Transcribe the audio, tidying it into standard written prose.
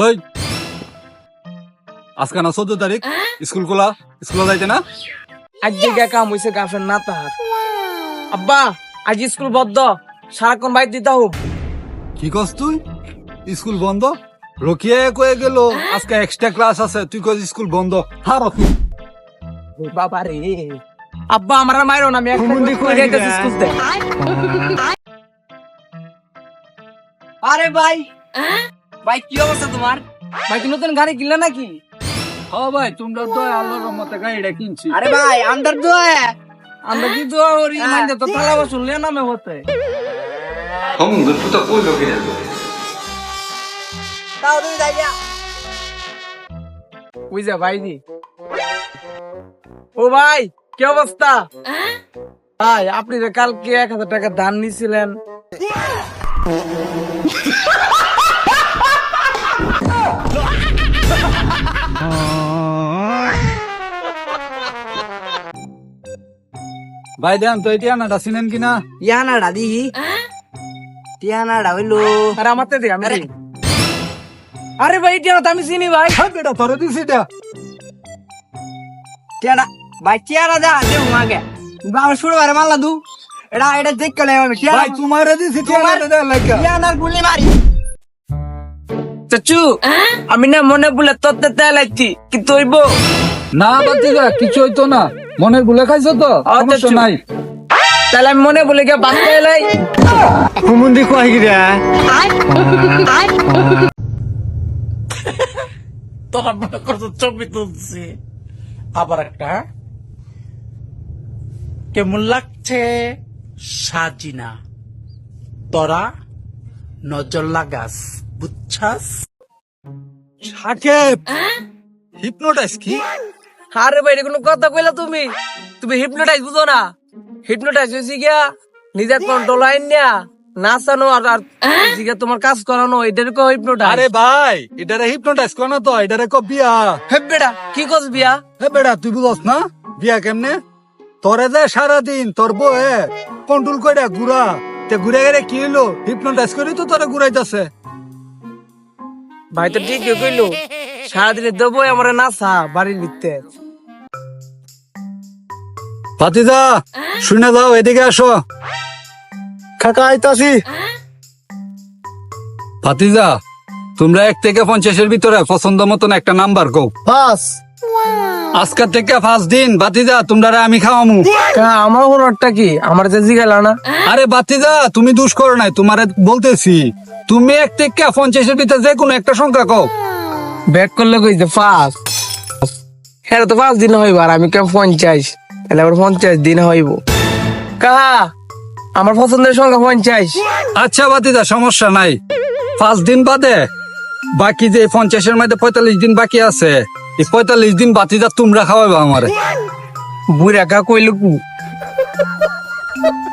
ওই আজকে না 14 তারিখ স্কুল খোলা, স্কুলে যাইতে না? আজ যে কাম হইছে গাফের না তাহার। আব্বা আজ স্কুল বদ্ধ, সারাক্ষণ বাইর দিতে হোক। কি কস তুই? স্কুল বন্ধ? রকিয়া কয়ে গেল আজকে এক্সট্রা ক্লাস আছে, তুই কস স্কুল বন্ধ। হারো তুই। বাবা রে, আব্বা আমার আর মাইরো না, আমি একটা করে যাইতেছি স্কুল থেকে। আরে ভাই, ভাই কি অবস্থা তোমার? ভাই কি নতুন গাড়ি কিনলে নাকি? হ্যাঁ ভাই, তোমরা তো আল্লাহর রহমতে গাড়িটা কিনছি। আরে ভাই আন্দার দোয়া, আমরা কি দোয়া করি মাইন্দে তো থালা বাসন লিয়ে নামে হতে। 형들 puta pollo que ya তাও তুই যাইয়া বুঝা ভাই নি। ও ভাই কি অবস্থা? ভাই আপনি যে কালকে 1000 টাকা দান নিছিলেন, ভাই দেন তো এটা না চিনেন কিনা? ইয়ানাডা দিহি টিয়ানাডা হইলো আর আমাতে দে আমি। আরে ভাই টিয়ানা তো আমি চিনি ভাই। হ্যাঁ বেটা, তোরে দিছি এটা। টিয়ানা ভাই টিয়ানা দা দে মাগে বাবা শুরু করে মারলা দু এটা এটা দেখ কেলে আমি টিয়ানা ভাই তোমারে দিছি, তোমারে দে লাগা। টিয়ানার গুলি মারি। চাচু আমি না মনে বলে তোতে তেলাইছি কি তৈব না বাতিজা, কিছু হইতো না। মনের ভুলে খাইছো তো, সমস্যা নাই। তাহলে আমি মনে বলে গিয়ে বাঁচতে এলাই হুমুন্দি কই গিরা? তোরা মনে করছো ছবি তুলছি আবার একটা কেমন লাগছে সাজিনা, তোরা নজর লাগাস বুঝছাস? সাকেব হিপনোটাইজ কি? আরে ভাই কোনো কথা কইলা তুমি? তুমি হিপনোটাইজ বুঝো না? হিপনোটাইজ হইছে গিয়া নিজের কন্ট্রোল আইন না নাচানো আর আর জিগা তোমার কাজ করানো, এটার কো হিপনোটাইজ। আরে ভাই, এটারে হিপনোটাইজ কর না তো, এটারে কো বিয়া। হে বেটা কি কস বিয়া? হে বেটা, তুই বুঝস না বিয়া কেমনে? তোরে যে সারাদিন তোর বউয়ে কন্ট্রোল কইরা ঘুরা, তে ঘুরে গেলে কি হলো? হিপনোটাইজ করি তো তোরে ঘুরাইতাছে। ভাই তো ঠিকই কইলো, সারাদিনে দেবো আমার নাচা বাড়ির ভিতরে। ভাতিজা শুনে যাও, এদিকে আসো। কাকা আইতাছি। ভাতিজা তোমরা 1 থেকে 50-এর ভিতরে পছন্দ মতন একটা নাম্বার কও। 5। আজকের থেকে 5 দিন ভাতিজা তোমরা আমি খাওয়ামু। আমার হরটা কি আমার যে জিগালা না? আরে ভাতিজা তুমি দুষ করো নাই, তোমারে বলতেছি। তুমি 1 থেকে 50-এর ভিতরে যে কোনো একটা সংখ্যা কও। ব্যাক করলে কইছে 5। হ্যাঁ তো 5 দিন হইব আর আমি কেন 50, তাহলে আবার 50 দিন হইব। কাহা আমার পছন্দের সংখ্যা 50। আচ্ছা ভাতিজা সমস্যা নাই, 5 দিন বাদে বাকি যে 50-এর মধ্যে 45 দিন বাকি আছে, এই 45 দিন ভাতিজা তোমরা খাওয়াবে আমারে। বুড়া কা কইল কু